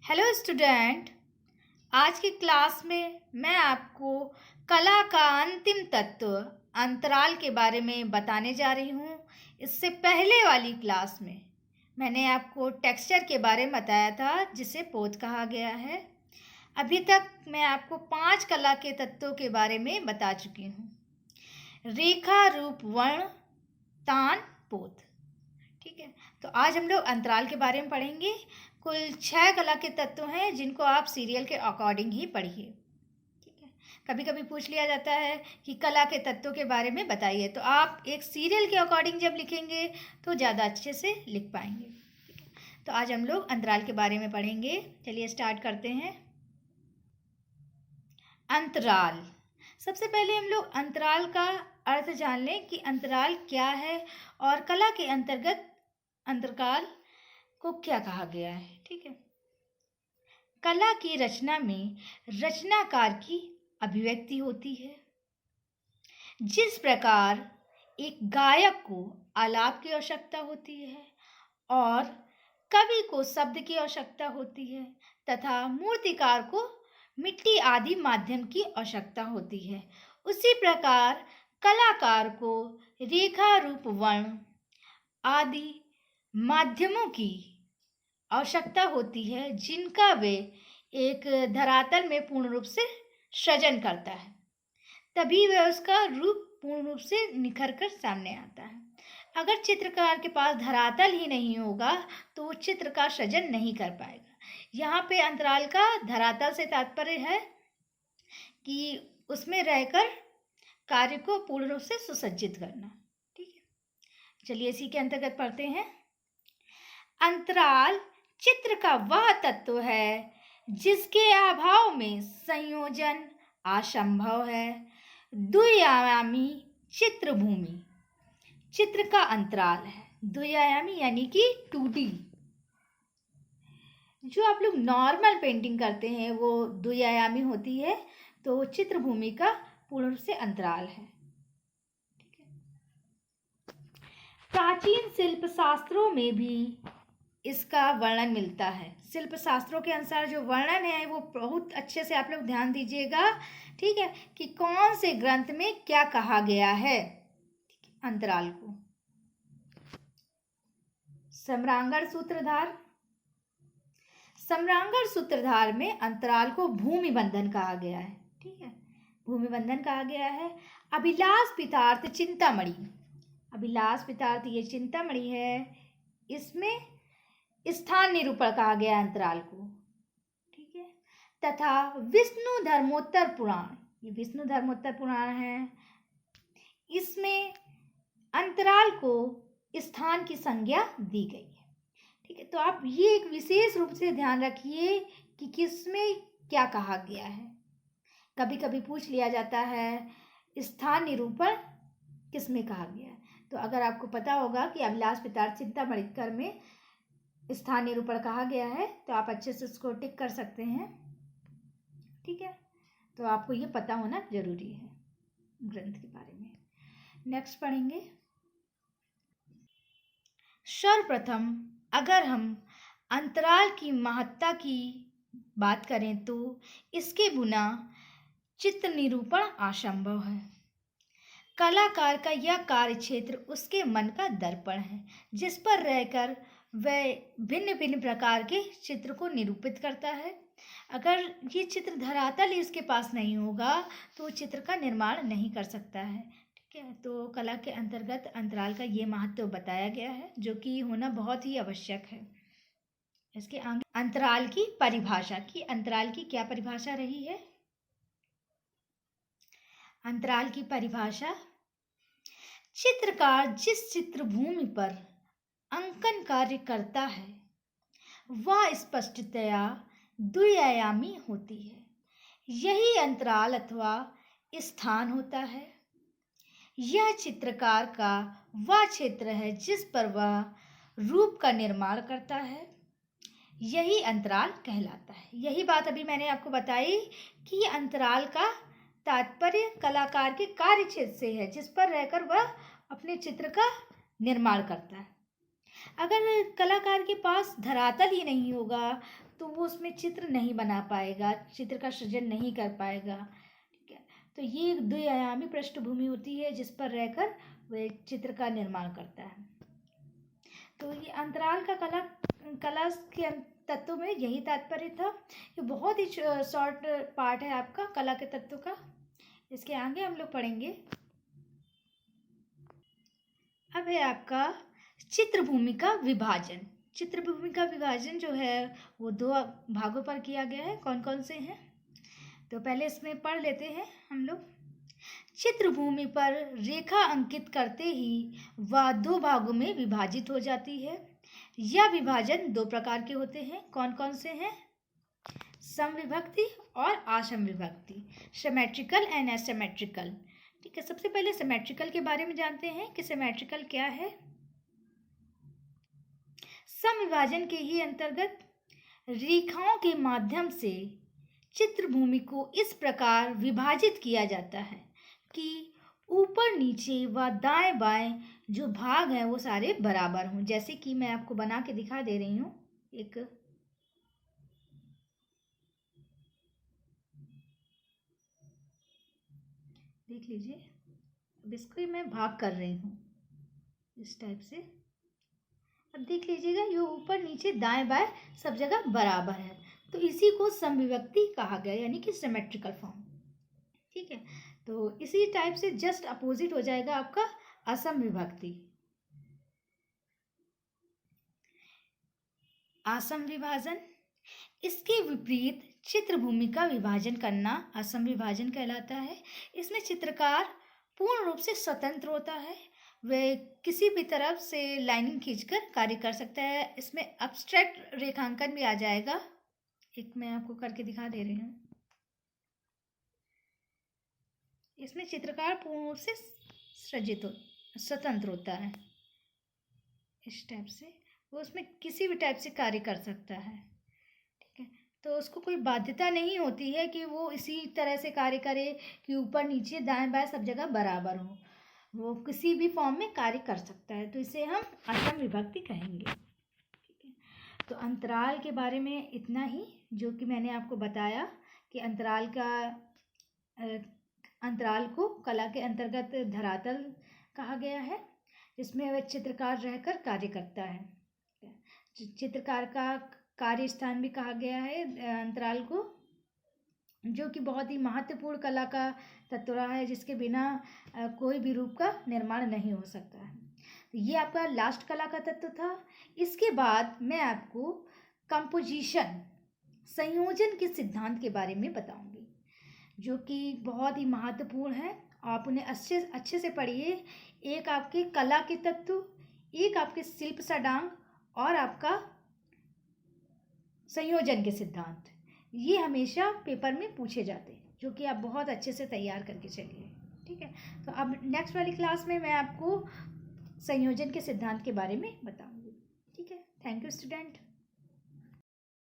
Hello student. आज की class में मैं आपको कला का अंतिम तत्व अंतराल के बारे में बताने जा रही हूँ। इससे पहले वाली क्लास में मैंने आपको टेक्सचर के बारे में बताया था, जिसे पोत कहा गया है। अभी तक मैं आपको 5 कला के तत्वों के बारे में बता चुकी हूँ। रेखा, रूप, वर्ण, तान, पोत। ठीक है, तो आज हम लोग अंतराल के बारे में पढ़ेंगे। कुल 6 कला के तत्व हैं, जिनको आप सीरियल के अकॉर्डिंग ही पढ़िए। ठीक है, कभी कभी पूछ लिया जाता है कि कला के तत्वों के बारे में बताइए, तो आप एक सीरियल के अकॉर्डिंग जब लिखेंगे तो ज़्यादा अच्छे से लिख पाएंगे। ठीक है, तो आज हम लोग अंतराल के बारे में पढ़ेंगे। चलिए स्टार्ट करते हैं। अंतराल। सबसे पहले हम लोग अंतराल का अर्थ जान लें कि अंतराल क्या है और कला के अंतर्गत अंतराल को क्या कहा गया है। ठीक है, कला की रचना में रचनाकार की अभिव्यक्ति होती है। जिस प्रकार एक गायक को आलाप की आवश्यकता होती है और कवि को शब्द की आवश्यकता होती है तथा मूर्तिकार को मिट्टी आदि माध्यम की आवश्यकता होती है, उसी प्रकार कलाकार को रेखा, रूप, वर्ण आदि माध्यमों की आवश्यकता होती है, जिनका वे एक धरातल में पूर्ण रूप से सृजन करता है। तभी वह उसका रूप पूर्ण रूप से निखर कर सामने आता है। अगर चित्रकार के पास धरातल ही नहीं होगा तो वो चित्र का सृजन नहीं कर पाएगा। यहाँ पे अंतराल का धरातल से तात्पर्य है कि उसमें रहकर कार्य को पूर्ण रूप से सुसज्जित करना। ठीक है, चलिए इसी के अंतर्गत पढ़ते हैं। अंतराल चित्र का वह तत्व है जिसके अभाव में संयोजन असंभव है। द्विआयामी चित्र भूमि चित्र का अंतराल है। द्विआयामी यानी कि 2D। जो आप लोग नॉर्मल पेंटिंग करते हैं वो द्विआयामी होती है, तो चित्र भूमि का पूर्ण रूप से अंतराल है। ठीक है, प्राचीन शिल्प शास्त्रों में भी इसका वर्णन मिलता है। शिल्प शास्त्रों के अनुसार जो वर्णन है वो बहुत अच्छे से आप लोग ध्यान दीजिएगा। ठीक है, कि कौन से ग्रंथ में क्या कहा गया है अंतराल को। सम्रांगण सूत्रधार। सम्रांगण सूत्रधार में अंतराल को भूमि बंधन कहा गया है। ठीक है, भूमि बंधन कहा गया है। अभिलाष पितार्थ चिंतामणि। अभिलाष पितार्थ ये चिंतामणि है, इसमें स्थान निरूपण कहा गया अंतराल को। ठीक है, तथा विष्णु धर्मोत्तर पुराण, ये विष्णु धर्मोत्तर पुराण है, इसमें अंतराल को स्थान की संज्ञा दी गई है। ठीक है, तो आप ये एक विशेष रूप से ध्यान रखिए कि किसमें क्या कहा गया है। कभी कभी पूछ लिया जाता है स्थान निरूपण किसमें कहा गया है, तो अगर आपको पता होगा कि अभिलाष पितार्थ चिंतामणिकर में स्थान निरूपण कहा गया है तो आप अच्छे से उसको टिक कर सकते हैं। ठीक है, तो आपको ये पता होना जरूरी है ग्रंथ के बारे में। नेक्स्ट पढ़ेंगे। सर्वप्रथम अगर हम अंतराल की महत्ता की बात करें तो इसके बिना चित्र निरूपण असंभव है। कलाकार का यह कार्य क्षेत्र उसके मन का दर्पण है, जिस पर रहकर वह भिन्न भिन्न प्रकार के चित्र को निरूपित करता है। अगर ये चित्र धरातल ही उसके पास नहीं होगा तो चित्र का निर्माण नहीं कर सकता है। ठीक है, तो कला के अंतर्गत अंतराल का ये महत्व बताया गया है, जो कि होना बहुत ही आवश्यक है। इसके आगे अंतराल की परिभाषा की, अंतराल की क्या परिभाषा रही है। अंतराल की परिभाषा, चित्रकार जिस चित्र भूमि पर अंकन कार्य करता है वह स्पष्टतया द्विआयामी होती है। यही अंतराल अथवा स्थान होता है। यह चित्रकार का वह क्षेत्र है जिस पर वह रूप का निर्माण करता है। यही अंतराल कहलाता है। यही बात अभी मैंने आपको बताई कि अंतराल का तात्पर्य कलाकार के कार्य क्षेत्र से है, जिस पर रहकर वह अपने चित्र का निर्माण करता है। अगर कलाकार के पास धरातल ही नहीं होगा तो वो उसमें चित्र नहीं बना पाएगा, चित्र का सृजन नहीं कर पाएगा। ठीक है, तो ये एक द्विआयामी पृष्ठभूमि होती है जिस पर रहकर वह चित्र का निर्माण करता है। तो ये अंतराल का कला के तत्व में यही तात्पर्य था। ये बहुत ही शॉर्ट पार्ट है आपका कला के तत्व का। इसके आगे हम लोग पढ़ेंगे। अब है आपका चित्रभूमि का विभाजन। चित्रभूमि का विभाजन जो है वो 2 भागों पर किया गया है। कौन कौन से हैं? तो पहले इसमें पढ़ लेते हैं हम लोग। चित्रभूमि पर रेखा अंकित करते ही वह 2 भागों में विभाजित हो जाती है। यह विभाजन 2 प्रकार के होते हैं। कौन कौन से हैं? समविभक्ति और असमविभक्ति, सिमेट्रिकल एंड एसिमेट्रिकल। ठीक है, सबसे पहले सिमेट्रिकल के बारे में जानते हैं कि सिमेट्रिकल क्या है। समविभाजन के ही अंतर्गत रेखाओं के माध्यम से चित्रभूमि को इस प्रकार विभाजित किया जाता है कि ऊपर नीचे व दाएं बाएं जो भाग हैं वो सारे बराबर हों। जैसे कि मैं आपको बना के दिखा दे रही हूँ। एक देख लीजिए, अब इसको मैं भाग कर रही हूँ इस टाइप से। अब देख लीजिएगा, ये ऊपर नीचे दाएं बाएं सब जगह बराबर है, तो इसी को समविभक्ति कहा गया, यानी कि सिमेट्रिकल फॉर्म। ठीक है, तो इसी टाइप से जस्ट अपोजिट हो जाएगा आपका असमविभक्ति। असम विभाजन, इसके विपरीत चित्रभूमि का विभाजन करना असम विभाजन कहलाता है। इसमें चित्रकार पूर्ण रूप से स्वतंत्र होता है, वह किसी भी तरफ से लाइनिंग खींचकर कार्य कर सकता है। इसमें एब्स्ट्रैक्ट रेखांकन भी आ जाएगा। एक मैं आपको करके दिखा दे रही हूँ। इसमें चित्रकार पूर्ण रूप से स्वतंत्र होता है। इस टाइप से वो उसमें किसी भी टाइप से कार्य कर सकता है। ठीक है, तो उसको कोई बाध्यता नहीं होती है कि वो इसी तरह से कार्य करे कि ऊपर नीचे दाएं बाएं सब जगह बराबर हो। वो किसी भी फॉर्म में कार्य कर सकता है, तो इसे हम असम विभक्ति कहेंगे। ठीक है, तो अंतराल के बारे में इतना ही, जो कि मैंने आपको बताया कि अंतराल को कला के अंतर्गत धरातल कहा गया है, जिसमें वह चित्रकार रहकर कार्य करता है। चित्रकार का कार्य स्थान भी कहा गया है अंतराल को, जो कि बहुत ही महत्वपूर्ण कला का तत्व रहा है, जिसके बिना कोई भी रूप का निर्माण नहीं हो सकता है। तो ये आपका लास्ट कला का तत्व था। इसके बाद मैं आपको कंपोजिशन, संयोजन के सिद्धांत के बारे में बताऊंगी, जो कि बहुत ही महत्वपूर्ण है। आप उन्हें अच्छे से पढ़िए। एक आपके कला के तत्व, एक आपके शिल्प सडांग और आपका संयोजन के सिद्धांत, ये हमेशा पेपर में पूछे जाते हैं, जो कि आप बहुत अच्छे से तैयार करके चलिए। ठीक है, तो अब नेक्स्ट वाली क्लास में मैं आपको संयोजन के सिद्धांत के बारे में बताऊंगी। ठीक है, थैंक यू स्टूडेंट।